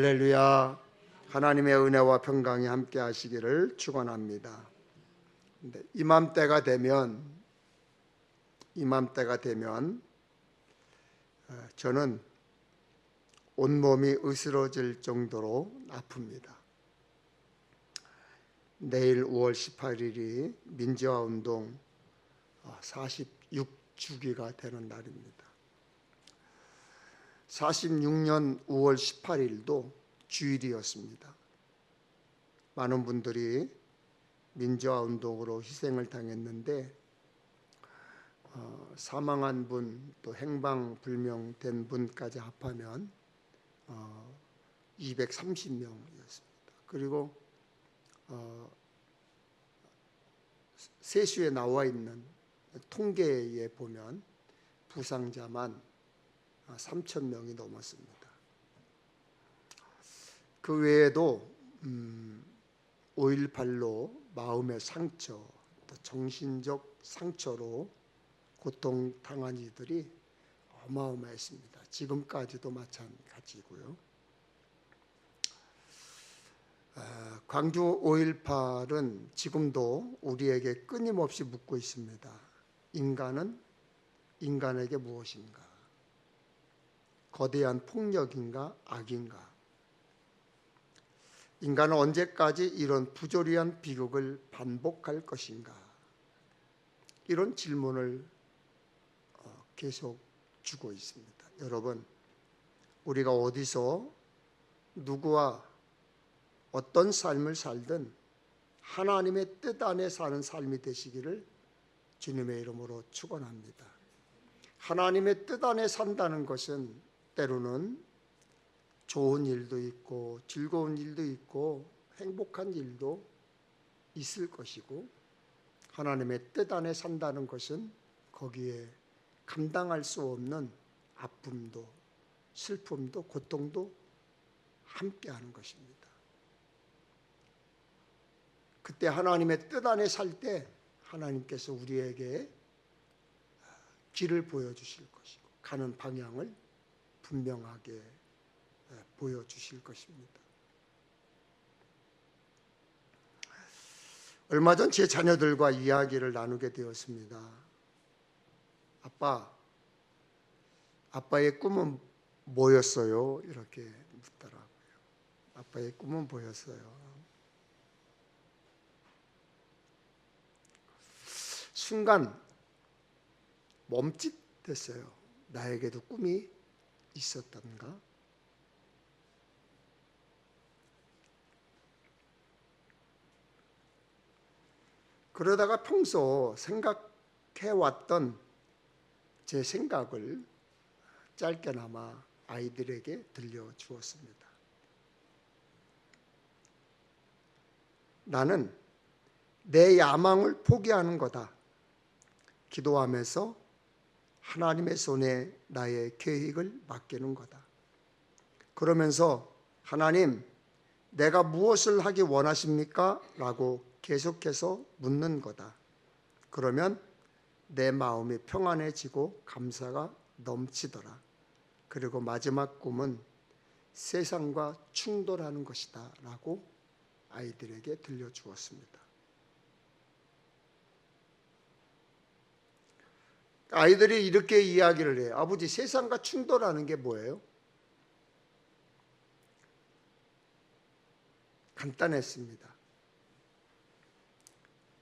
할렐루야. 하나님의 은혜와 평강이 함께 하시기를 축원합니다. 근데 이맘때가 되면 저는 온몸이 으스러질 정도로 아픕니다. 내일 5월 18일이 민주화 운동 46주기가 되는 날입니다. 46년 5월 18일도 주일이었습니다. 많은 분들이 민주화 운동으로 희생을 당했는데 사망한 분, 또 행방불명된 분까지 합하면 230명이었습니다. 그리고 세수에 나와 있는 통계에 보면 부상자만 3,000명이 넘었습니다. 그 외에도 5.18로 마음의 상처, 또 정신적 상처로 고통당한 이들이 어마어마했습니다. 지금까지도 마찬가지고요. 광주 5.18은 지금도 우리에게 끊임없이 묻고 있습니다. 인간은 인간에게 무엇인가? 거대한 폭력인가? 악인가? 인간은 언제까지 이런 부조리한 비극을 반복할 것인가? 이런 질문을 계속 주고 있습니다. 여러분, 우리가 어디서 누구와 어떤 삶을 살든 하나님의 뜻 안에 사는 삶이 되시기를 주님의 이름으로 축원합니다. 하나님의 뜻 안에 산다는 것은 때로는 좋은 일도 있고 즐거운 일도 있고 행복한 일도 있을 것이고, 하나님의 뜻 안에 산다는 것은 거기에 감당할 수 없는 아픔도 슬픔도 고통도 함께하는 것입니다. 그때 하나님의 뜻 안에 살 때 하나님께서 우리에게 길을 보여주실 것이고 가는 방향을 분명하게 보여주실 것입니다. 얼마 전 제 자녀들과 이야기를 나누게 되었습니다. 아빠의 꿈은 뭐였어요? 이렇게 묻더라고요. 아빠의 꿈은 뭐였어요? 순간 멈칫했어요. 나에게도 꿈이 있었던가? 그러다가 평소 생각해왔던 제 생각을 짧게나마 아이들에게 들려주었습니다. 나는 내 야망을 포기하는 거다. 기도하면서 하나님의 손에 나의 계획을 맡기는 거다. 그러면서 하나님, 내가 무엇을 하기 원하십니까? 라고 계속해서 묻는 거다. 그러면 내 마음이 평안해지고 감사가 넘치더라. 그리고 마지막 꿈은 세상과 충돌하는 것이다 라고 아이들에게 들려주었습니다. 아이들이 이렇게 이야기를 해요. 아버지, 세상과 충돌하는 게 뭐예요? 간단했습니다.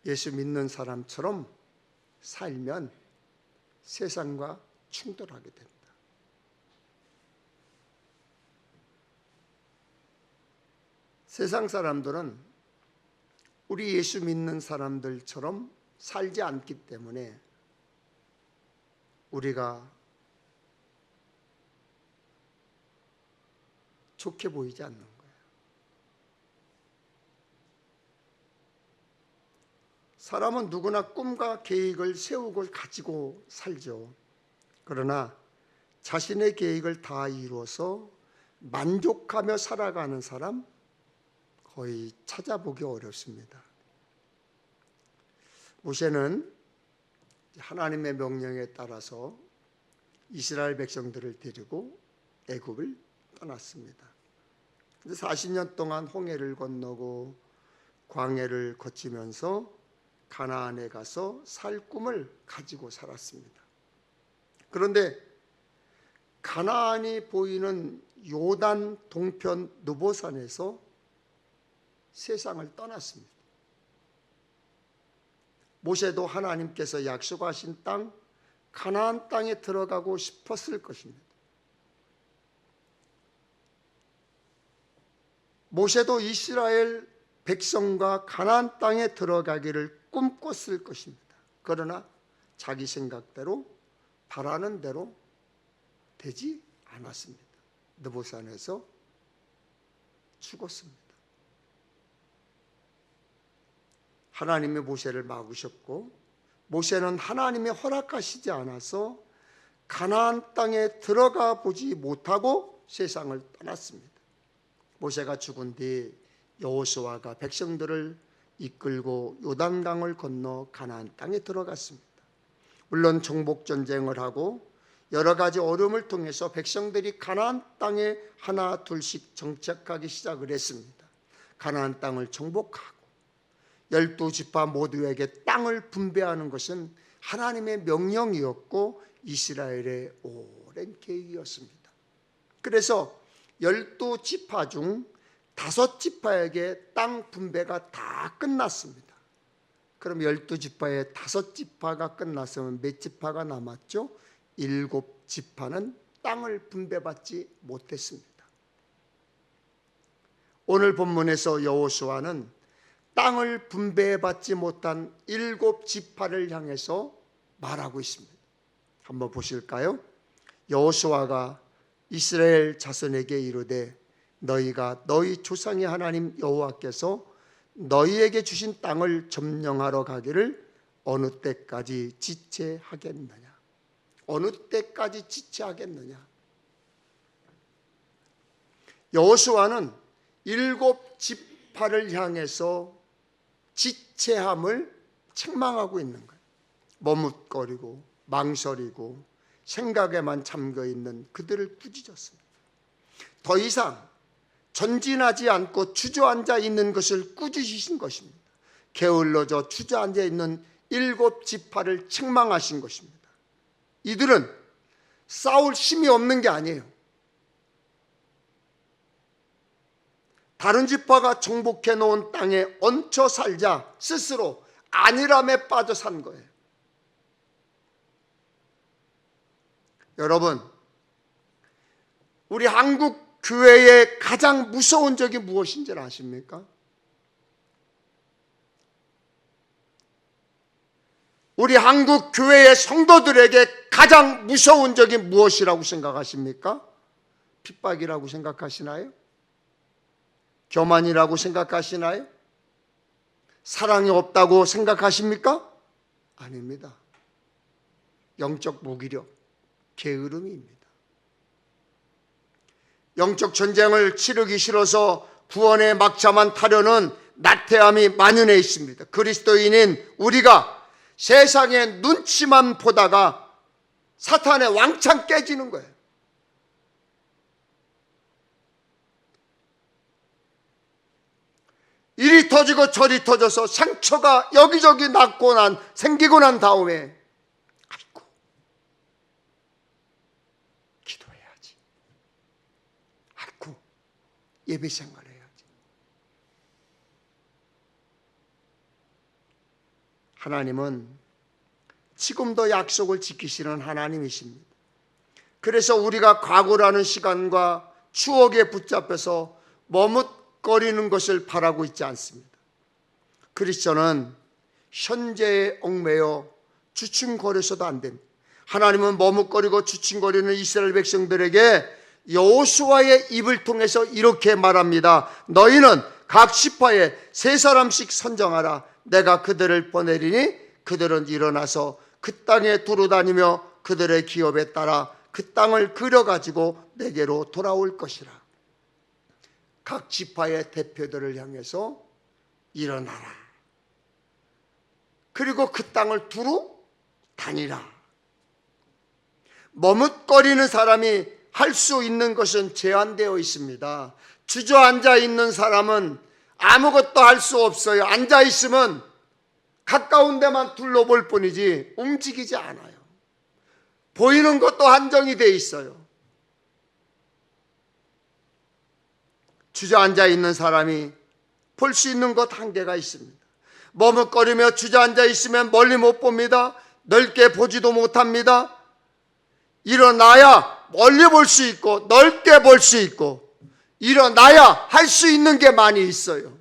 예수 믿는 사람처럼 살면 세상과 충돌하게 된다. 세상 사람들은 우리 예수 믿는 사람들처럼 살지 않기 때문에 우리가 좋게 보이지 않는 거예요. 사람은 누구나 꿈과 계획을 세우고 가지고 살죠. 그러나 자신의 계획을 다 이루어서 만족하며 살아가는 사람 거의 찾아보기 어렵습니다. 모세는 하나님의 명령에 따라서 이스라엘 백성들을 데리고 애굽을 떠났습니다. 40년 동안 홍해를 건너고 광야를 거치면서 가나안에 가서 살 꿈을 가지고 살았습니다. 그런데 가나안이 보이는 요단 동편 느보산에서 세상을 떠났습니다. 모세도 하나님께서 약속하신 땅 가나안 땅에 들어가고 싶었을 것입니다. 모세도 이스라엘 백성과 가나안 땅에 들어가기를 꿈꿨을 것입니다. 그러나 자기 생각대로 바라는 대로 되지 않았습니다. 느보산에서 죽었습니다. 하나님이 모세를 막으셨고 모세는 하나님이 허락하시지 않아서 가나안 땅에 들어가 보지 못하고 세상을 떠났습니다. 모세가 죽은 뒤 여호수아가 백성들을 이끌고 요단강을 건너 가나안 땅에 들어갔습니다. 물론 정복 전쟁을 하고 여러 가지 어려움을 통해서 백성들이 가나안 땅에 하나 둘씩 정착하기 시작을 했습니다. 가나안 땅을 정복하고 12지파 모두에게 땅을 분배하는 것은 하나님의 명령이었고 이스라엘의 오랜 계획이었습니다. 그래서 12지파 중 5지파에게 땅 분배가 다 끝났습니다. 그럼 12지파의 5지파가 끝났으면 몇 지파가 남았죠? 7지파는 땅을 분배받지 못했습니다. 오늘 본문에서 여호수아는 땅을 분배받지 못한 7지파를 향해서 말하고 있습니다. 한번 보실까요? 여호수아가 이스라엘 자손에게 이르되 너희가 너희 조상의 하나님 여호와께서 너희에게 주신 땅을 점령하러 가기를 어느 때까지 지체하겠느냐? 어느 때까지 지체하겠느냐? 여호수아는 7지파를 향해서 지체함을 책망하고 있는 거예요. 머뭇거리고 망설이고 생각에만 잠겨 있는 그들을 꾸짖었습니다. 더 이상 전진하지 않고 주저앉아 있는 것을 꾸짖으신 것입니다. 게을러져 주저앉아 있는 7지파를 책망하신 것입니다. 이들은 싸울 힘이 없는 게 아니에요. 다른 지파가 정복해 놓은 땅에 얹혀 살자 스스로 안일함에 빠져 산 거예요. 여러분, 우리 한국 교회의 가장 무서운 적이 무엇인지 아십니까? 우리 한국 교회의 성도들에게 가장 무서운 적이 무엇이라고 생각하십니까? 핍박이라고 생각하시나요? 교만이라고 생각하시나요? 사랑이 없다고 생각하십니까? 아닙니다. 영적 무기력, 게으름입니다. 영적 전쟁을 치르기 싫어서 구원의 막차만 타려는 나태함이 만연해 있습니다. 그리스도인인 우리가 세상의 눈치만 보다가 사탄의 왕창 깨지는 거예요. 이리 터지고 저리 터져서 상처가 여기저기 생기고 난 다음에 아이고 기도해야지, 아이고 예배 생활해야지. 하나님은 지금도 약속을 지키시는 하나님이십니다. 그래서 우리가 과거라는 시간과 추억에 붙잡혀서 머뭇거리는 것을 바라고 있지 않습니다. 크리스천은 현재에 얽매여 주춤거려서도 안 됩니다. 하나님은 머뭇거리고 주춤거리는 이스라엘 백성들에게 여호수아의 입을 통해서 이렇게 말합니다. 너희는 각 지파에 3사람씩 선정하라. 내가 그들을 보내리니 그들은 일어나서 그 땅에 두루다니며 그들의 기업에 따라 그 땅을 그려가지고 내게로 돌아올 것이라. 각 지파의 대표들을 향해서 일어나라. 그리고 그 땅을 두루 다니라. 머뭇거리는 사람이 할 수 있는 것은 제한되어 있습니다. 주저앉아 있는 사람은 아무것도 할 수 없어요. 앉아 있으면 가까운 데만 둘러볼 뿐이지 움직이지 않아요. 보이는 것도 한정이 돼 있어요. 주저앉아 있는 사람이 볼 수 있는 것 한계가 있습니다. 머뭇거리며 주저앉아 있으면 멀리 못 봅니다. 넓게 보지도 못합니다. 일어나야 멀리 볼 수 있고 넓게 볼 수 있고 일어나야 할 수 있는 게 많이 있어요.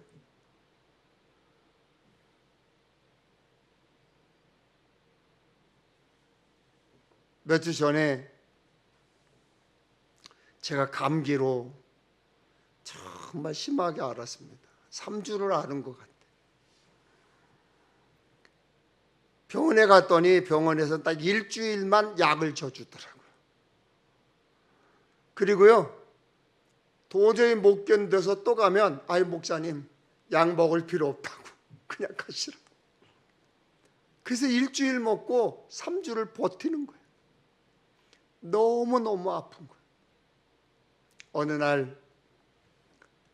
몇 주 전에 제가 감기로 정말 심하게 앓았습니다. 3주를 앓은 것 같아요. 병원에 갔더니 병원에서 딱 일주일만 약을 줘주더라고요. 그리고요, 도저히 못 견뎌서 또 가면 아이 목사님 약 먹을 필요 없다고 그냥 가시라고. 그래서 일주일 먹고 3주를 버티는 거예요. 너무너무 아픈 거예요. 어느 날,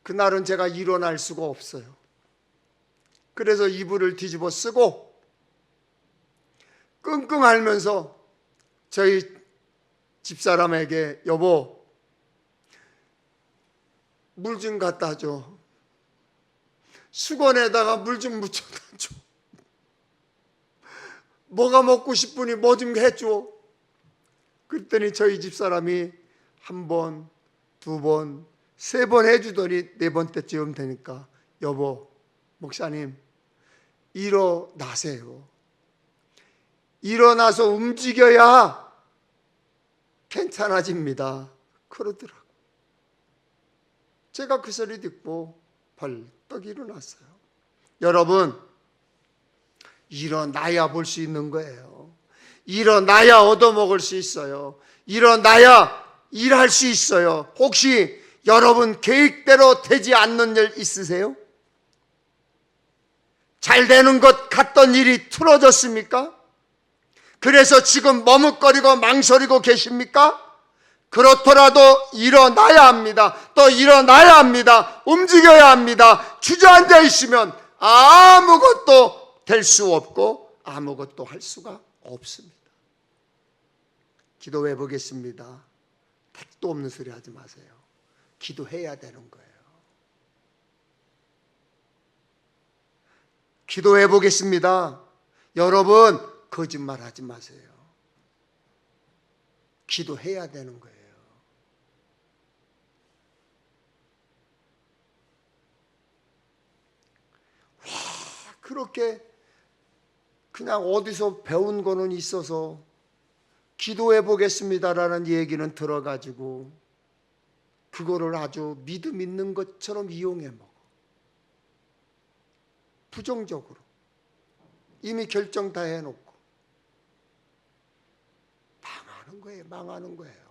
그날은 제가 일어날 수가 없어요. 그래서 이불을 뒤집어 쓰고 끙끙 앓면서 저희 집사람에게 여보 물 좀 갖다 줘. 수건에다가 물 좀 묻혀다 줘. 뭐가 먹고 싶으니 뭐 좀 해줘. 그랬더니 저희 집사람이 한 번, 두 번, 세 번 해주더니 네 번째쯤 되니까 여보, 목사님 일어나세요. 일어나서 움직여야 괜찮아집니다. 그러더라고요. 제가 그 소리 듣고 벌떡 일어났어요. 여러분, 일어나야 볼 수 있는 거예요. 일어나야 얻어먹을 수 있어요. 일어나야 일할 수 있어요. 혹시 여러분 계획대로 되지 않는 일 있으세요? 잘 되는 것 같던 일이 틀어졌습니까? 그래서 지금 머뭇거리고 망설이고 계십니까? 그렇더라도 일어나야 합니다. 또 일어나야 합니다. 움직여야 합니다. 주저앉아 있으면 아무것도 될 수 없고 아무것도 할 수가 없습니다. 기도해 보겠습니다. 택도 없는 소리 하지 마세요. 기도해야 되는 거예요. 기도해 보겠습니다. 여러분, 거짓말 하지 마세요. 기도해야 되는 거예요. 와, 그렇게 그냥 어디서 배운 거는 있어서 기도해 보겠습니다라는 얘기는 들어가지고 그거를 아주 믿음 있는 것처럼 이용해 먹어. 부정적으로. 이미 결정 다 해놓고. 망하는 거예요. 망하는 거예요.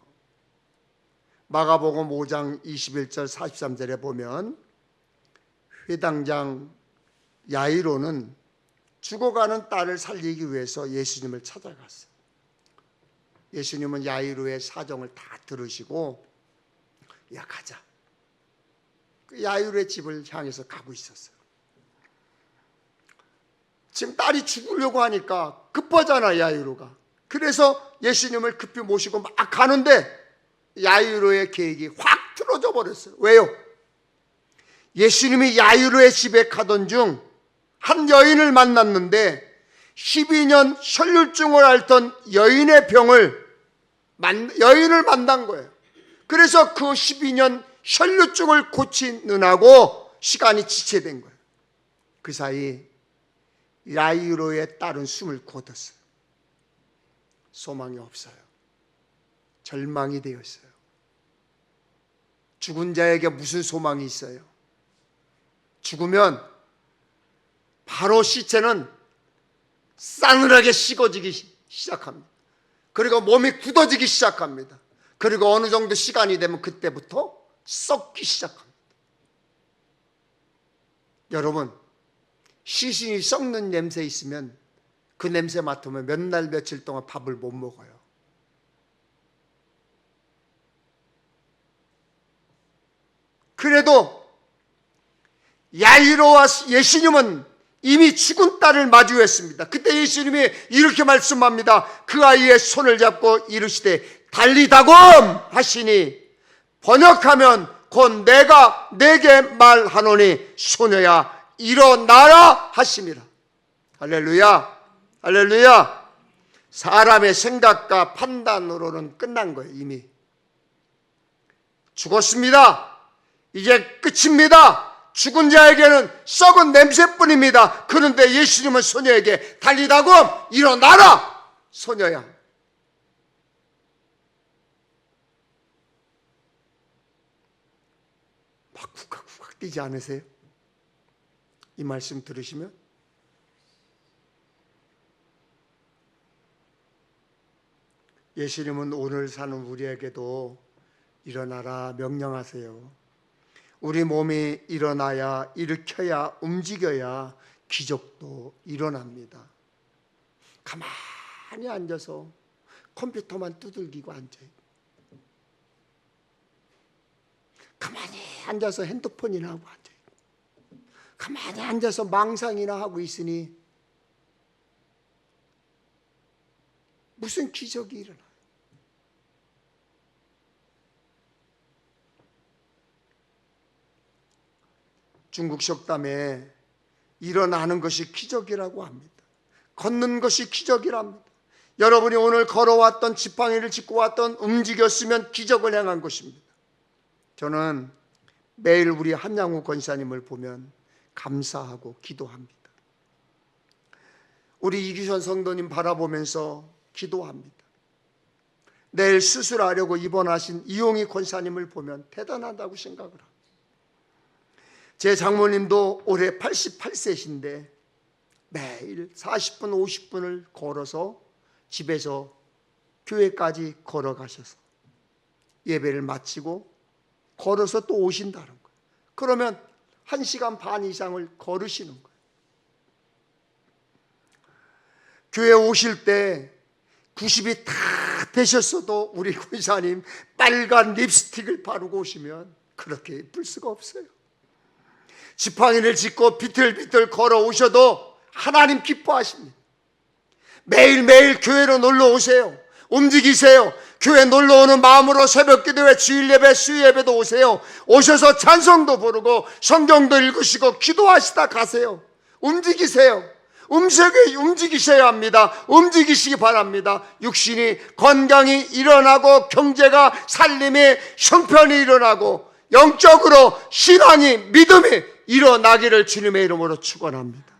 마가복음 5장 21절 43절에 보면 회당장 야이로는 죽어가는 딸을 살리기 위해서 예수님을 찾아갔어요. 예수님은 야이로의 사정을 다 들으시고 야 가자. 그 야이로의 집을 향해서 가고 있었어요. 지금 딸이 죽으려고 하니까 급하잖아 야이로가. 그래서 예수님을 급히 모시고 막 가는데 야이로의 계획이 확 틀어져 버렸어요. 왜요? 예수님이 야이로의 집에 가던 중 한 여인을 만났는데 12년 혈류증을 앓던 여인의 여인을 만난 거예요. 그래서 그 12년 혈류증을 고치느라고 시간이 지체된 거예요. 그 사이 야이로의 딸은 숨을 거뒀어요. 소망이 없어요. 절망이 되었어요. 죽은 자에게 무슨 소망이 있어요? 죽으면 바로 시체는 싸늘하게 식어지기 시작합니다. 그리고 몸이 굳어지기 시작합니다. 그리고 어느 정도 시간이 되면 그때부터 썩기 시작합니다. 여러분, 시신이 썩는 냄새 있으면 그 냄새 맡으면 몇 날 며칠 동안 밥을 못 먹어요. 그래도 야이로와 예수님은 이미 죽은 딸을 마주했습니다. 그때 예수님이 이렇게 말씀합니다. 그 아이의 손을 잡고 이르시되 달리다곰 하시니, 번역하면 곧 내가 내게 말하노니 소녀야 일어나라 하십니다. 할렐루야, 할렐루야. 사람의 생각과 판단으로는 끝난 거예요. 이미 죽었습니다. 이제 끝입니다. 죽은 자에게는 썩은 냄새뿐입니다. 그런데 예수님은 소녀에게 달리다곰 일어나라 소녀야. 막 쿡쿡쿡 뛰지 않으세요? 이 말씀 들으시면? 예수님은 오늘 사는 우리에게도 일어나라 명령하세요. 우리 몸이 일어나야, 일으켜야, 움직여야 기적도 일어납니다. 가만히 앉아서 컴퓨터만 두들기고 앉아요. 가만히 앉아서 핸드폰이나 하고 앉아요. 가만히 앉아서 망상이나 하고 있으니 무슨 기적이 일어나요? 중국 속담에 일어나는 것이 기적이라고 합니다. 걷는 것이 기적이랍니다. 여러분이 오늘 걸어왔던, 지팡이를 짚고 왔던, 움직였으면 기적을 행한 것입니다. 저는 매일 우리 한양우 권사님을 보면 감사하고 기도합니다. 우리 이규선 성도님 바라보면서 기도합니다. 내일 수술하려고 입원하신 이용희 권사님을 보면 대단하다고 생각을 합니다. 제 장모님도 올해 88세신데 매일 40분, 50분을 걸어서 집에서 교회까지 걸어가셔서 예배를 마치고 걸어서 또 오신다는 거예요. 그러면 1시간 반 이상을 걸으시는 거예요. 교회 오실 때 90이 다 되셨어도 우리 권사님 빨간 립스틱을 바르고 오시면 그렇게 예쁠 수가 없어요. 지팡이를 짚고 비틀비틀 걸어오셔도 하나님 기뻐하십니다. 매일매일 교회로 놀러오세요. 움직이세요. 교회 놀러오는 마음으로 새벽기도회, 주일예배, 수요예배도 오세요. 오셔서 찬송도 부르고 성경도 읽으시고 기도하시다 가세요. 움직이세요. 움직이셔야 합니다. 움직이시기 바랍니다. 육신이 건강히 일어나고 경제가 살림이 형편이 일어나고 영적으로 신앙이 믿음이 일어나기를 주님의 이름으로 축원합니다.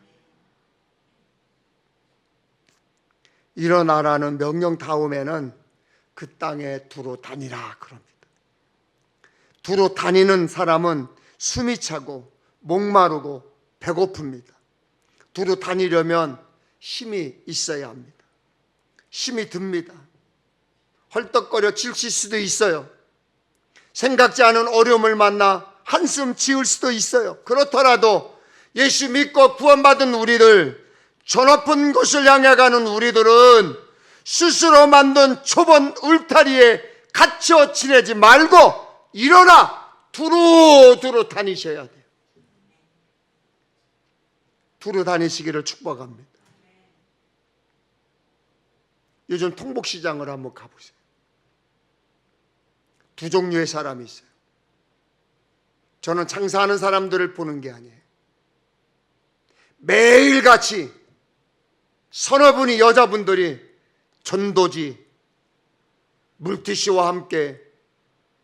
일어나라는 명령 다음에는 그 땅에 두루 다니라 그럽니다. 두루 다니는 사람은 숨이 차고 목마르고 배고픕니다. 두루 다니려면 힘이 있어야 합니다. 힘이 듭니다. 헐떡거려 지칠 수도 있어요. 생각지 않은 어려움을 만나 한숨 지을 수도 있어요. 그렇더라도 예수 믿고 구원받은 우리들, 저 높은 곳을 향해 가는 우리들은 스스로 만든 좁은 울타리에 갇혀 지내지 말고 일어나 두루 다니셔야 돼요. 두루 다니시기를 축복합니다. 요즘 통복시장을 한번 가보세요. 두 종류의 사람이 있어요. 저는 장사하는 사람들을 보는 게 아니에요. 매일같이 서너 분이 여자분들이 전도지 물티슈와 함께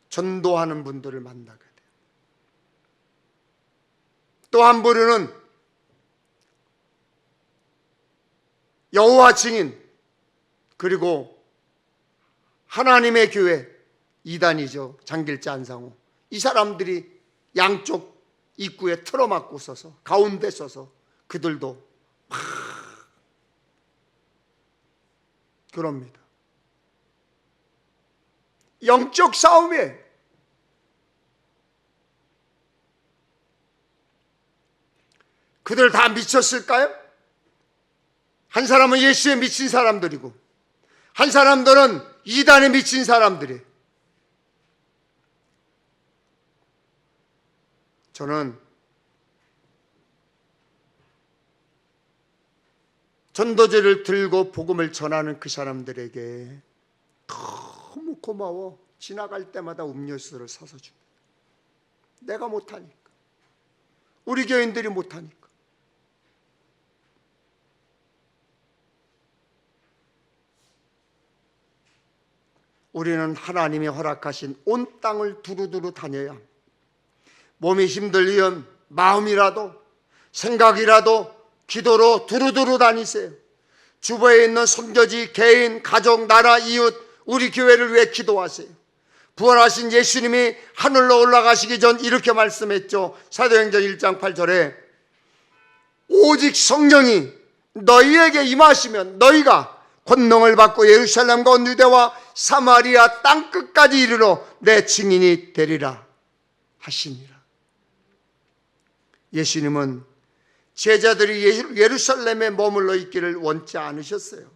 전도하는 분들을 만나게 돼요. 또 한 부류는 여호와 증인, 그리고 하나님의 교회 이단이죠. 장길자 안상호. 이 사람들이 양쪽 입구에 틀어막고 서서 가운데 서서 그들도 막 그럽니다. 영적 싸움에 그들 다 미쳤을까요? 한 사람은 예수에 미친 사람들이고 한 사람들은 이단에 미친 사람들이에요. 저는 전도지를 들고 복음을 전하는 그 사람들에게 너무 고마워. 지나갈 때마다 음료수를 사서 줍니다. 내가 못하니까, 우리 교인들이 못하니까. 우리는 하나님이 허락하신 온 땅을 두루두루 다녀야 합니다. 몸이 힘들면 마음이라도 생각이라도 기도로 두루두루 다니세요. 주변에 있는 선교지, 개인, 가족, 나라, 이웃, 우리 교회를 위해 기도하세요. 부활하신 예수님이 하늘로 올라가시기 전 이렇게 말씀했죠. 사도행전 1장 8절에 오직 성령이 너희에게 임하시면 너희가 권능을 받고 예루살렘과 온 유대와 사마리아 땅끝까지 이르러 내 증인이 되리라 하시니라. 예수님은 제자들이 예루살렘에 머물러 있기를 원치 않으셨어요.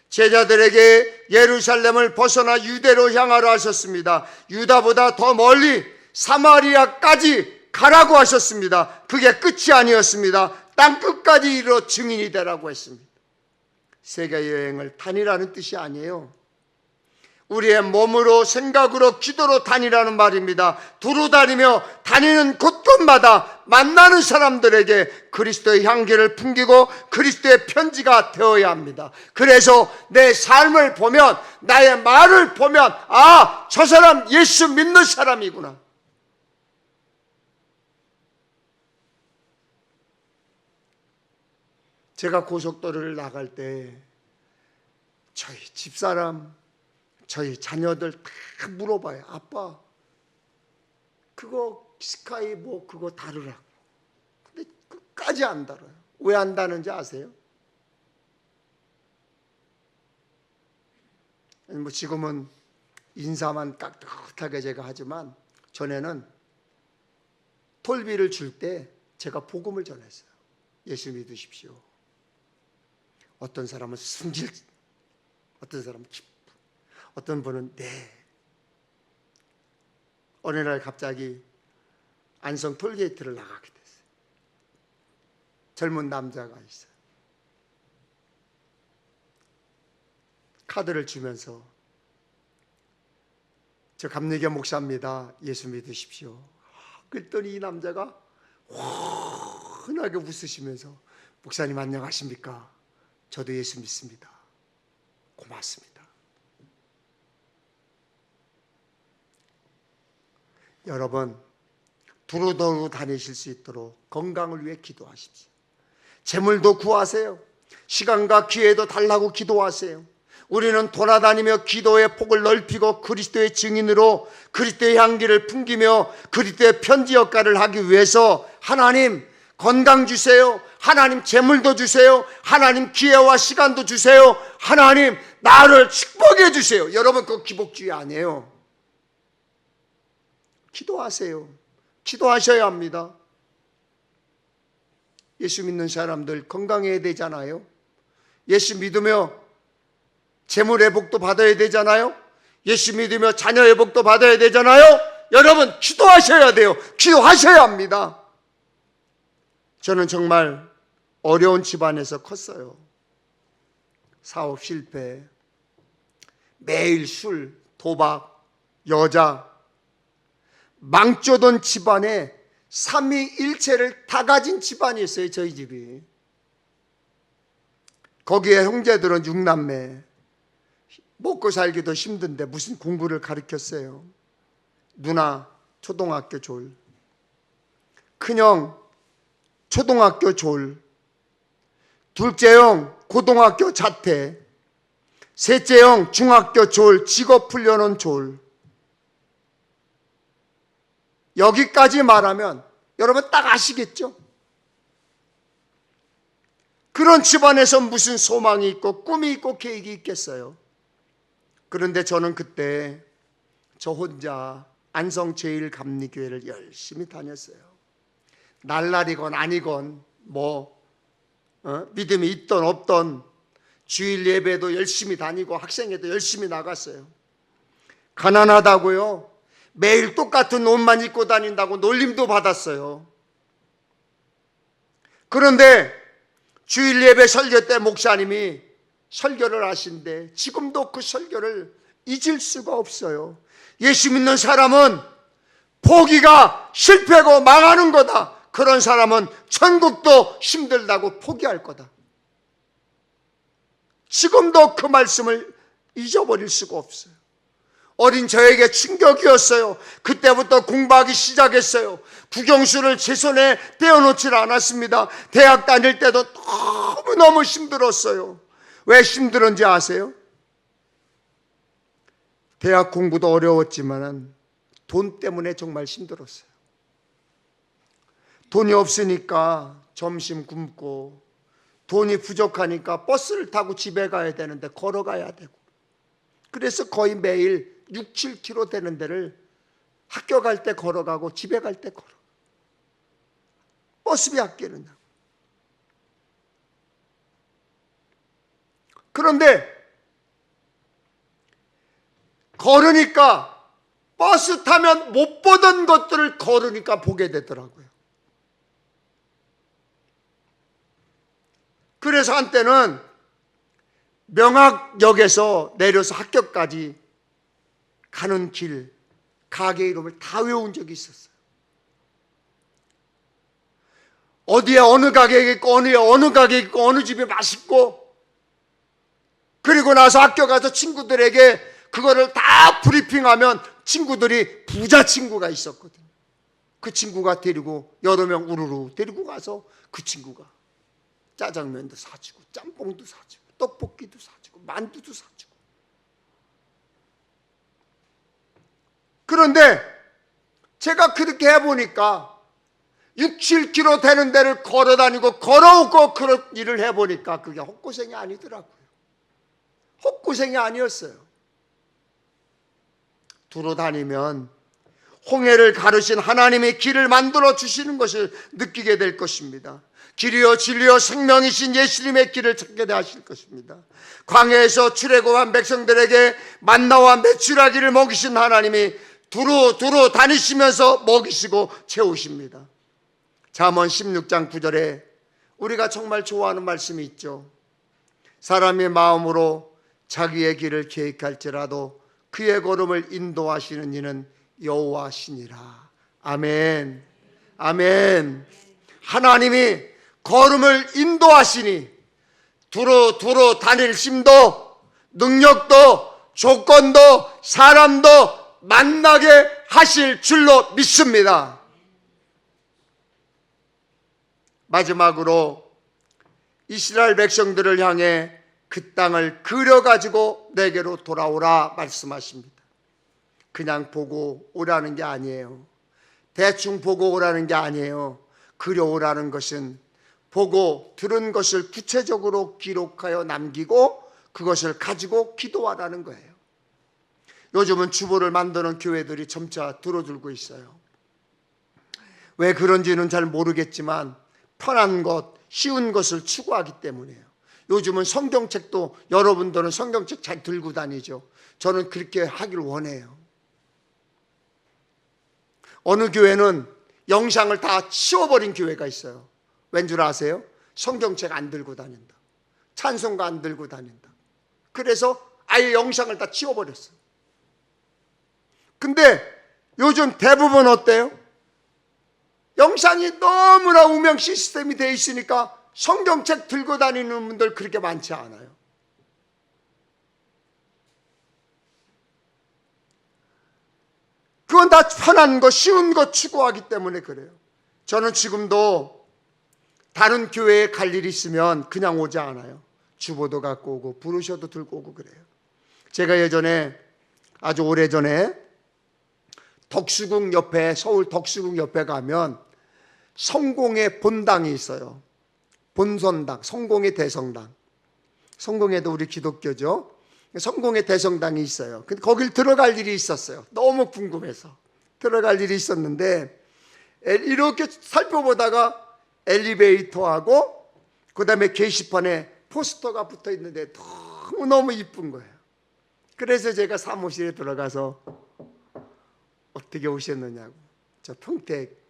제자들에게 예루살렘을 벗어나 유대로 향하라 하셨습니다. 유다보다 더 멀리 사마리아까지 가라고 하셨습니다. 그게 끝이 아니었습니다. 땅끝까지 이르러 증인이 되라고 했습니다. 세계여행을 다니라는 뜻이 아니에요. 우리의 몸으로, 생각으로, 기도로 다니라는 말입니다. 두루 다니며 다니는 곳곳마다 만나는 사람들에게 그리스도의 향기를 풍기고 그리스도의 편지가 되어야 합니다. 그래서 내 삶을 보면, 나의 말을 보면, 아, 저 사람 예수 믿는 사람이구나. 제가 고속도로를 나갈 때 저희 집사람, 저희 자녀들 다 물어봐요. 아빠, 그거 스카이 뭐 그거 다루라고. 근데 끝까지 안 다뤄요. 왜 안 다는지 아세요? 뭐 지금은 인사만 깍듯하게 제가 하지만 전에는 톨비를 줄 때 제가 복음을 전했어요. 예수 믿으십시오. 어떤 사람은 숨길, 어떤 사람은 기쁨, 어떤 분은 네. 어느 날 갑자기 안성 톨게이트를 나가게 됐어요. 젊은 남자가 있어요. 카드를 주면서 저 감리교 목사입니다. 예수 믿으십시오. 그랬더니 이 남자가 환하게 웃으시면서 목사님 안녕하십니까? 저도 예수 믿습니다. 고맙습니다. 여러분, 두루두루 다니실 수 있도록 건강을 위해 기도하십시오. 재물도 구하세요. 시간과 기회도 달라고 기도하세요. 우리는 돌아다니며 기도의 폭을 넓히고 그리스도의 증인으로 그리스도의 향기를 풍기며 그리스도의 편지 역할을 하기 위해서 하나님 건강 주세요. 하나님 재물도 주세요. 하나님 기회와 시간도 주세요. 하나님 나를 축복해 주세요. 여러분, 그거 기복주의 아니에요. 기도하세요. 기도하셔야 합니다. 예수 믿는 사람들 건강해야 되잖아요. 예수 믿으며 재물 회복도 받아야 되잖아요. 예수 믿으며 자녀 회복도 받아야 되잖아요. 여러분, 기도하셔야 돼요. 기도하셔야 합니다. 저는 정말 어려운 집안에서 컸어요. 사업 실패, 매일 술, 도박, 여자, 망조던 집안에 삼위일체를 다 가진 집안이었어요. 저희 집이. 거기에 형제들은 6남매. 먹고 살기도 힘든데 무슨 공부를 가르쳤어요. 누나 초등학교 졸, 큰형 초등학교 졸, 둘째 형 고등학교 자퇴, 셋째 형 중학교 졸, 직업 훈련원 졸. 여기까지 말하면 여러분 딱 아시겠죠? 그런 집안에서 무슨 소망이 있고 꿈이 있고 계획이 있겠어요? 그런데 저는 그때 저 혼자 안성 제1감리교회를 열심히 다녔어요. 날라리건 아니건 믿음이 있던 없던 주일 예배도 열심히 다니고 학생회도 열심히 나갔어요. 가난하다고요? 매일 똑같은 옷만 입고 다닌다고 놀림도 받았어요. 그런데 주일 예배 설교 때 목사님이 설교를 하신데 지금도 그 설교를 잊을 수가 없어요. 예수 믿는 사람은 포기가 실패고 망하는 거다. 그런 사람은 천국도 힘들다고 포기할 거다. 지금도 그 말씀을 잊어버릴 수가 없어요. 어린 저에게 충격이었어요. 그때부터 공부하기 시작했어요. 국영수를 제 손에 떼어놓질 않았습니다. 대학 다닐 때도 너무너무 힘들었어요. 왜 힘들었는지 아세요? 대학 공부도 어려웠지만 돈 때문에 정말 힘들었어요. 돈이 없으니까 점심 굶고, 돈이 부족하니까 버스를 타고 집에 가야 되는데 걸어가야 되고, 그래서 거의 매일 6, 7km 되는 데를 학교 갈 때 걸어가고 집에 갈 때 걸어. 버스비 아끼느냐고. 그런데 걸으니까, 버스 타면 못 보던 것들을 걸으니까 보게 되더라고요. 그래서 한때는 명학역에서 내려서 학교까지 가는 길, 가게 이름을 다 외운 적이 있었어요. 어디에 어느 가게에 있고, 어느에 어느 가게에 있고, 어느 집이 맛있고, 그리고 나서 학교 가서 친구들에게 그거를 다 브리핑하면 친구들이 부자 친구가 있었거든요. 그 친구가 데리고 여러 명 우르르 데리고 가서 그 친구가 짜장면도 사주고 짬뽕도 사주고 떡볶이도 사주고 만두도 사주고. 그런데 제가 그렇게 해보니까 6, 7km 되는 데를 걸어다니고 걸어오고 그런 일을 해보니까 그게 헛고생이 아니더라고요. 헛고생이 아니었어요. 두루 다니면 홍해를 가르신 하나님의 길을 만들어 주시는 것을 느끼게 될 것입니다. 길이요 진리요 생명이신 예수님의 길을 찾게 하실 것입니다. 광야에서 출애굽한 백성들에게 만나와 메추라기를 먹이신 하나님이 두루 다니시면서 먹이시고 채우십니다. 잠언 16장 9절에 우리가 정말 좋아하는 말씀이 있죠. 사람의 마음으로 자기의 길을 계획할지라도 그의 걸음을 인도하시는 이는 여호와시니라. 아멘. 아멘. 하나님이 걸음을 인도하시니 두루 다닐 힘도 능력도 조건도 사람도 만나게 하실 줄로 믿습니다. 마지막으로 이스라엘 백성들을 향해 그 땅을 그려가지고 내게로 돌아오라 말씀하십니다. 그냥 보고 오라는 게 아니에요. 대충 보고 오라는 게 아니에요. 그려오라는 것은 보고 들은 것을 구체적으로 기록하여 남기고 그것을 가지고 기도하라는 거예요. 요즘은 주보를 만드는 교회들이 점차 들어들고 있어요. 왜 그런지는 잘 모르겠지만 편한 것, 쉬운 것을 추구하기 때문이에요. 요즘은 성경책도 여러분들은 성경책 잘 들고 다니죠. 저는 그렇게 하길 원해요. 어느 교회는 영상을 다 치워버린 교회가 있어요. 왠 줄 아세요? 성경책 안 들고 다닌다. 찬송가 안 들고 다닌다. 그래서 아예 영상을 다 치워버렸어요. 근데 요즘 대부분 어때요? 영상이 너무나 우명 시스템이 되어 있으니까 성경책 들고 다니는 분들 그렇게 많지 않아요. 그건 다 편한 거, 쉬운 거 추구하기 때문에 그래요. 저는 지금도 다른 교회에 갈 일이 있으면 그냥 오지 않아요. 주보도 갖고 오고 부르셔도 들고 오고 그래요. 제가 예전에 아주 오래전에 덕수궁 옆에, 서울 덕수궁 옆에 가면 성공의 본당이 있어요. 본선당, 성공의 대성당. 성공에도 우리 기독교죠. 성공의 대성당이 있어요. 근데 거길 들어갈 일이 있었어요. 너무 궁금해서 들어갈 일이 있었는데 이렇게 살펴보다가 엘리베이터하고 그 다음에 게시판에 포스터가 붙어 있는데 너무너무 이쁜 거예요. 그래서 제가 사무실에 들어가서 어떻게 오셨느냐고. 저 평택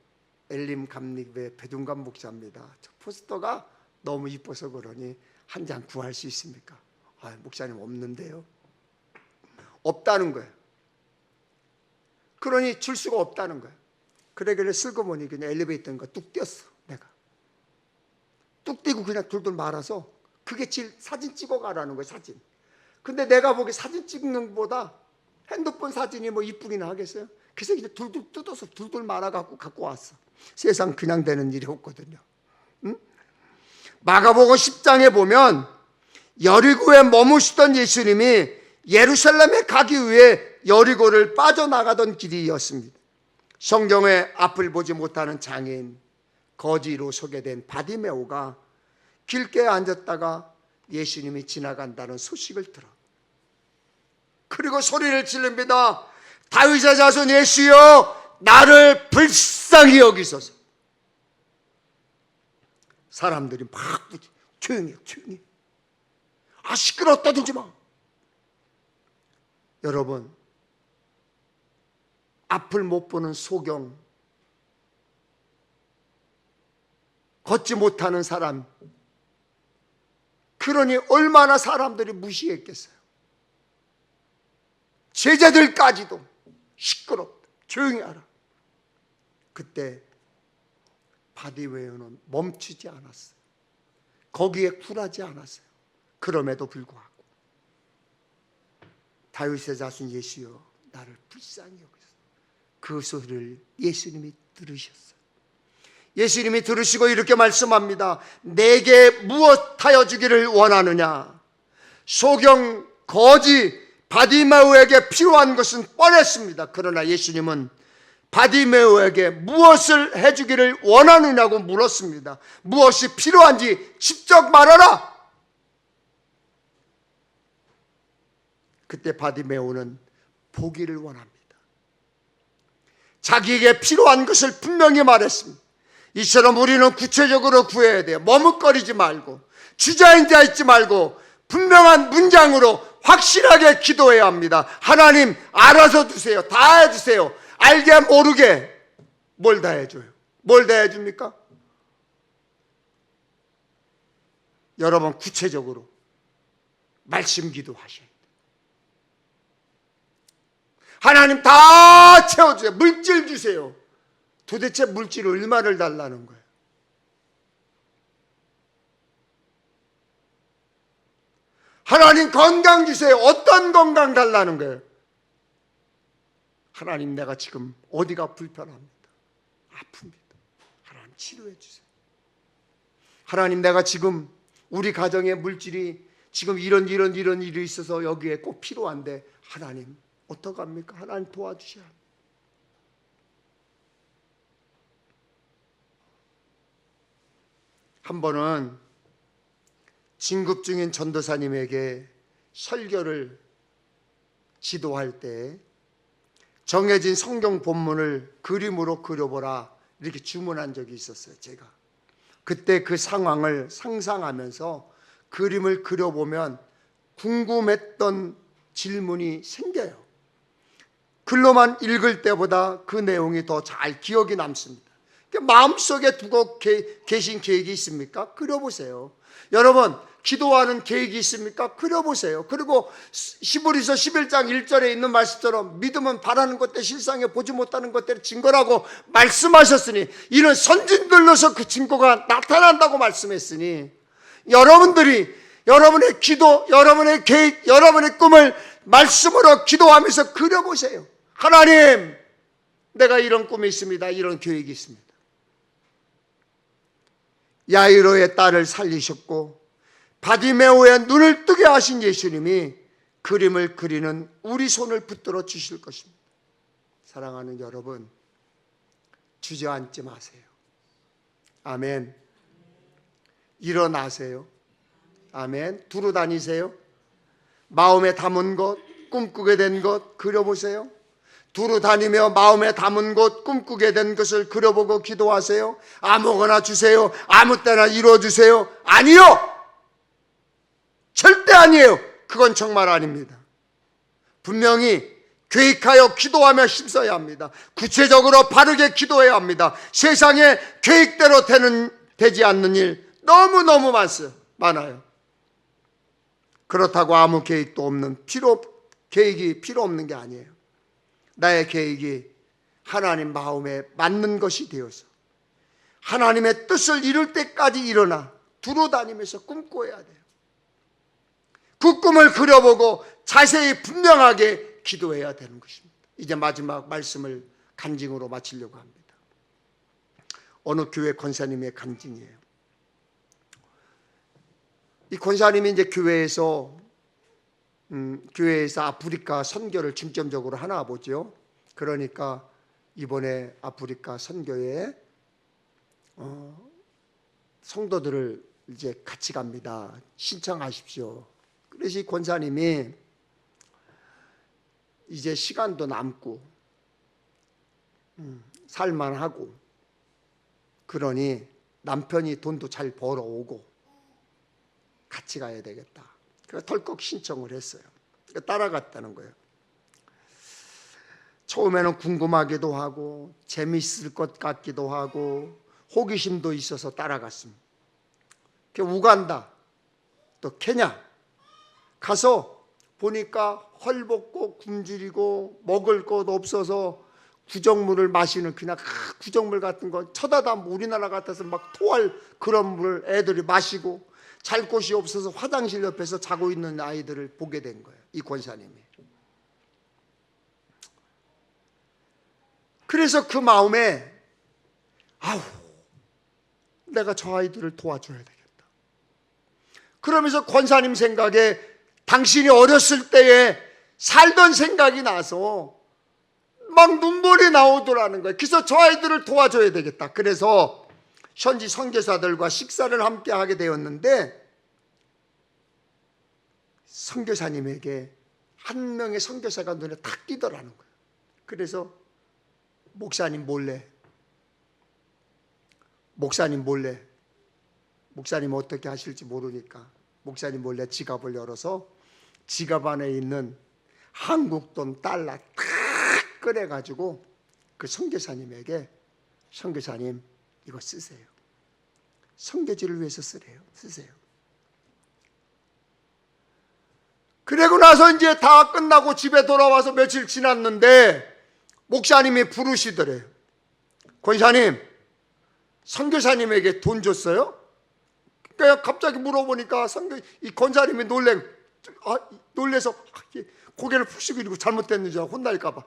엘림 감리교회 배둔관 목사입니다. 저 포스터가 너무 이뻐서 그러니 한 장 구할 수 있습니까? 아, 목사님 없는데요. 없다는 거예요. 그러니 줄 수가 없다는 거예요. 그래 쓸고 보니 그냥 엘리베이터인가 뚝 뛰었어. 내가 뚝 뛰고 그냥 둘둘 말아서 그게 사진 찍어 가라는 거예요. 사진. 근데 내가 보기 사진 찍는 것보다 핸드폰 사진이 뭐 이쁘기나 하겠어요? 그래서 이제 둘둘 뜯어서 둘둘 말아갖고 갖고 왔어. 세상 그냥 되는 일이 없거든요. 응? 마가복음 10장에 보면 여리고에 머무시던 예수님이 예루살렘에 가기 위해 여리고를 빠져나가던 길이었습니다. 성경의 앞을 보지 못하는 장애인, 거지로 소개된 바디메오가 길가에 앉았다가 예수님이 지나간다는 소식을 들어. 그리고 소리를 지릅니다. 다윗의 자손 예수여, 나를 불쌍히 여기소서. 사람들이 막 조용히 해, 조용히 해. 아, 시끄러워, 떠들지 마. 여러분, 앞을 못 보는 소경, 걷지 못하는 사람, 그러니 얼마나 사람들이 무시했겠어요. 제자들까지도 시끄럽다, 조용히 하라. 그때 바디메오는 멈추지 않았어요. 거기에 굴하지 않았어요. 그럼에도 불구하고 다윗의 자손 예수여, 나를 불쌍히 여기소서. 그 소리를 예수님이 들으셨어요. 예수님이 들으시고 이렇게 말씀합니다. 내게 무엇하여 주기를 원하느냐. 소경 거지 바디메오에게 필요한 것은 뻔했습니다. 그러나 예수님은 바디메오에게 무엇을 해주기를 원하느냐고 물었습니다. 무엇이 필요한지 직접 말하라. 그때 바디메오는 보기를 원합니다. 자기에게 필요한 것을 분명히 말했습니다. 이처럼 우리는 구체적으로 구해야 돼요. 머뭇거리지 말고, 주저앉아 있지 말고 분명한 문장으로 확실하게 기도해야 합니다. 하나님 알아서 주세요. 다 해주세요. 알게 모르게. 뭘 다 해줘요? 뭘 다 해줍니까? 여러분 구체적으로 말씀 기도하셔야 돼요. 하나님 다 채워주세요. 물질 주세요. 도대체 물질 얼마를 달라는 거예요? 하나님 건강 주세요. 어떤 건강 달라는 거예요? 하나님 내가 지금 어디가 불편합니다. 아픕니다. 하나님 치료해 주세요. 하나님 내가 지금 우리 가정의 물질이 지금 이런 일이 있어서 여기에 꼭 필요한데 하나님 어떡합니까? 하나님 도와주셔야 합니다. 한 번은 진급 중인 전도사님에게 설교를 지도할 때 정해진 성경 본문을 그림으로 그려보라 이렇게 주문한 적이 있었어요. 제가 그때 그 상황을 상상하면서 그림을 그려보면 궁금했던 질문이 생겨요. 글로만 읽을 때보다 그 내용이 더 잘 기억이 남습니다. 마음속에 두고 계신 계획이 있습니까? 그려보세요. 여러분 기도하는 계획이 있습니까? 그려보세요. 그리고 히브리서 11장 1절에 있는 말씀처럼 믿음은 바라는 것들 실상에 보지 못하는 것들의 증거라고 말씀하셨으니 이런 선진들로서 그 증거가 나타난다고 말씀했으니 여러분들이 여러분의 기도, 여러분의 계획, 여러분의 꿈을 말씀으로 기도하면서 그려보세요. 하나님 내가 이런 꿈이 있습니다. 이런 계획이 있습니다. 야이로의 딸을 살리셨고 바디메오의 눈을 뜨게 하신 예수님이 그림을 그리는 우리 손을 붙들어 주실 것입니다. 사랑하는 여러분, 주저앉지 마세요. 아멘. 일어나세요. 아멘. 두루 다니세요. 마음에 담은 것, 꿈꾸게 된 것 그려보세요. 두루 다니며 마음에 담은 것, 꿈꾸게 된 것을 그려보고 기도하세요. 아무거나 주세요. 아무 때나 이루어주세요. 아니요. 절대 아니에요. 그건 정말 아닙니다. 분명히 계획하여 기도하며 힘써야 합니다. 구체적으로 바르게 기도해야 합니다. 세상에 계획대로 되지 않는 일 너무너무 많아요. 그렇다고 아무 계획도 없는 계획이 필요 없는 게 아니에요. 나의 계획이 하나님 마음에 맞는 것이 되어서 하나님의 뜻을 이룰 때까지 일어나 두루다니면서 꿈꿔야 돼요. 그 꿈을 그려보고 자세히 분명하게 기도해야 되는 것입니다. 이제 마지막 말씀을 간증으로 마치려고 합니다. 어느 교회 권사님의 간증이에요. 이 권사님이 이제 교회에서 아프리카 선교를 중점적으로 하나 보죠. 그러니까 이번에 아프리카 선교에 성도들을 이제 같이 갑니다. 신청하십시오. 그래서 이 권사님이 이제 시간도 남고 살만하고 그러니 남편이 돈도 잘 벌어오고 같이 가야 되겠다. 그래서 덜컥 신청을 했어요. 따라갔다는 거예요. 처음에는 궁금하기도 하고 재미있을 것 같기도 하고 호기심도 있어서 따라갔습니다. 우간다 또 케냐 가서 보니까 헐벗고 굶주리고 먹을 것 없어서 구정물을 마시는 그냥 구정물 같은 거 쳐다다 우리나라 같아서 막 토할 그런 물을 애들이 마시고 잘 곳이 없어서 화장실 옆에서 자고 있는 아이들을 보게 된 거예요. 이 권사님이. 그래서 그 마음에 내가 저 아이들을 도와줘야 되겠다. 그러면서 권사님 생각에 당신이 어렸을 때에 살던 생각이 나서 막 눈물이 나오더라는 거예요. 그래서 저 아이들을 도와줘야 되겠다. 그래서 현지 선교사들과 식사를 함께 하게 되었는데 선교사님에게 한 명의 선교사가 눈에 탁 띄더라는 거예요. 그래서 목사님 몰래 목사님 어떻게 하실지 모르니까 목사님 몰래 지갑을 열어서 지갑 안에 있는 한국 돈 달러 탁 꺼내가지고 그 선교사님에게 선교사님 이거 쓰세요. 선교지를 위해서 쓰세요. 그러고 나서 이제 다 끝나고 집에 돌아와서 며칠 지났는데 목사님이 부르시더래요. 권사님, 선교사님에게 돈 줬어요? 그러니까 갑자기 물어보니까 이 권사님이 놀래서 고개를 푹 숙이고 잘못됐는지 혼날까 봐.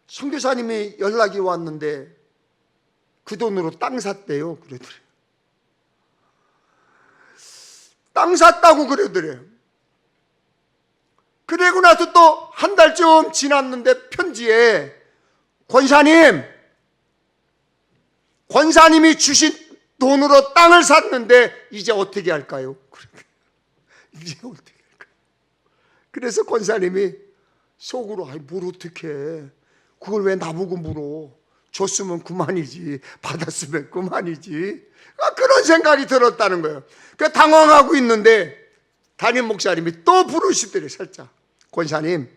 선교사님이 연락이 왔는데 그 돈으로 땅 샀대요. 그러더래요. 땅 샀다고 그러더래요. 그리고 나서 또 한 달쯤 지났는데 편지에 권사님이 주신 돈으로 땅을 샀는데 이제 어떻게 할까요? 이제 어떻게 할까요? 그래서 권사님이 속으로 뭘 어떻게 해? 그걸 왜 나보고 물어? 줬으면 그만이지, 받았으면 그만이지. 그런 생각이 들었다는 거예요. 그 당황하고 있는데 담임 목사님이 또 부르시더래. 살짝 권사님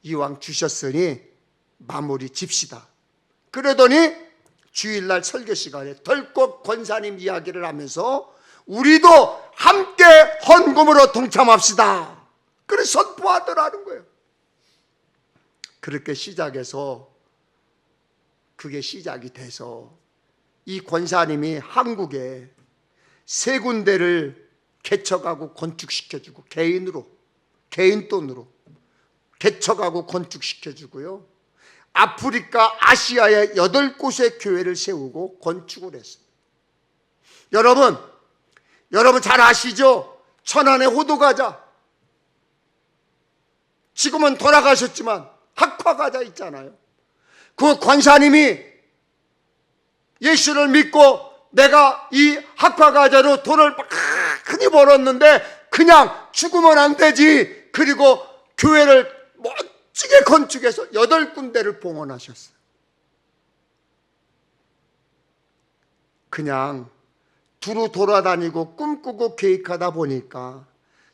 이왕 주셨으니 마무리 집시다. 그러더니 주일날 설교 시간에 덜컥 권사님 이야기를 하면서 우리도 함께 헌금으로 동참합시다. 그래서 선포하더라는 거예요. 그렇게 시작해서 그게 시작이 돼서 이 권사님이 한국에 3군데를 개척하고 건축시켜주고 개인 돈으로 개척하고 건축시켜주고요. 아프리카, 아시아의 8곳의 교회를 세우고 건축을 했어요. 여러분 잘 아시죠? 천안의 호두과자. 지금은 돌아가셨지만 학화과자 있잖아요. 그 권사님이 예수를 믿고 내가 이 학화과자로 돈을 많이 벌었는데 그냥 죽으면 안 되지. 그리고 교회를 멋지게 건축해서 8군데를 봉헌하셨어요. 그냥 두루 돌아다니고 꿈꾸고 계획하다 보니까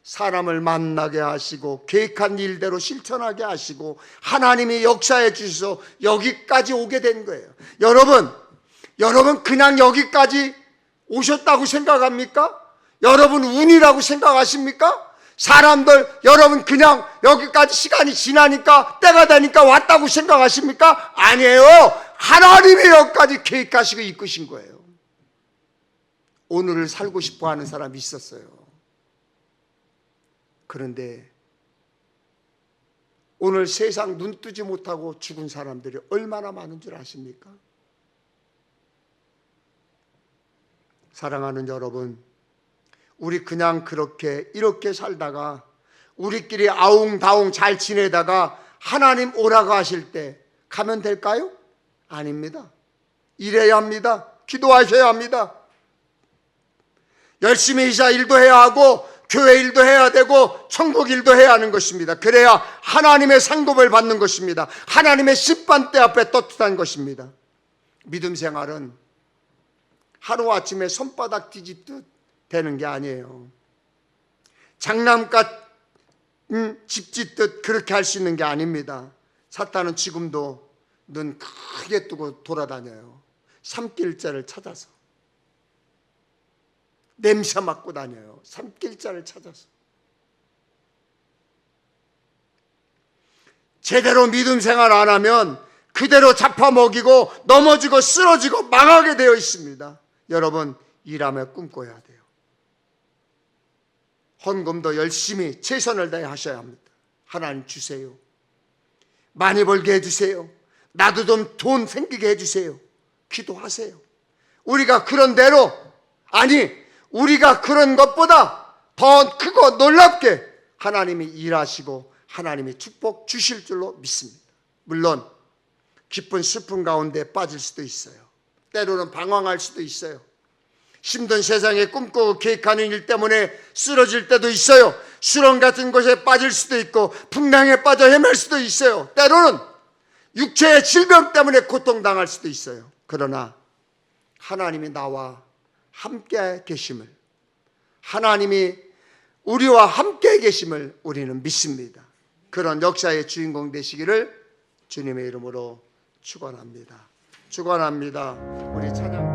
사람을 만나게 하시고 계획한 일대로 실천하게 하시고 하나님이 역사해 주셔서 여기까지 오게 된 거예요. 여러분 그냥 여기까지 오셨다고 생각합니까? 여러분 운이라고 생각하십니까? 사람들 여러분 그냥 여기까지 시간이 지나니까 때가 되니까 왔다고 생각하십니까? 아니에요. 하나님이 여기까지 계획하시고 이끄신 거예요. 오늘을 살고 싶어 하는 사람이 있었어요. 그런데 오늘 세상 눈 뜨지 못하고 죽은 사람들이 얼마나 많은 줄 아십니까? 사랑하는 여러분, 우리 그냥 이렇게 살다가 우리끼리 아웅다웅 잘 지내다가 하나님 오라고 하실 때 가면 될까요? 아닙니다. 일해야 합니다. 기도하셔야 합니다. 열심히 이사 일도 해야 하고 교회 일도 해야 되고 천국 일도 해야 하는 것입니다. 그래야 하나님의 상급을 받는 것입니다. 하나님의 심판대 앞에 떳떳한 것입니다. 믿음 생활은 하루아침에 손바닥 뒤집듯 되는 게 아니에요. 장난감 집 짓듯 그렇게 할 수 있는 게 아닙니다. 사탄은 지금도 눈 크게 뜨고 돌아다녀요. 산길자를 찾아서. 냄새 맡고 다녀요. 산길자를 찾아서. 제대로 믿음 생활 안 하면 그대로 잡아먹이고 넘어지고 쓰러지고 망하게 되어 있습니다. 여러분, 일하며 꿈꿔야 돼요. 헌금도 열심히 최선을 다해 하셔야 합니다. 하나님 주세요. 많이 벌게 해주세요. 나도 좀 돈 생기게 해주세요. 기도하세요. 우리가 그런 대로, 우리가 그런 것보다 더 크고 놀랍게 하나님이 일하시고 하나님이 축복 주실 줄로 믿습니다. 물론 기쁜 슬픔 가운데 빠질 수도 있어요. 때로는 방황할 수도 있어요. 힘든 세상에 꿈꾸고 계획하는 일 때문에 쓰러질 때도 있어요. 수렁 같은 곳에 빠질 수도 있고 풍랑에 빠져 헤맬 수도 있어요. 때로는 육체의 질병 때문에 고통당할 수도 있어요. 그러나 하나님이 나와 함께 계심을, 하나님이 우리와 함께 계심을 우리는 믿습니다. 그런 역사의 주인공 되시기를 주님의 이름으로 축원합니다. 축원합니다. 우리 찬양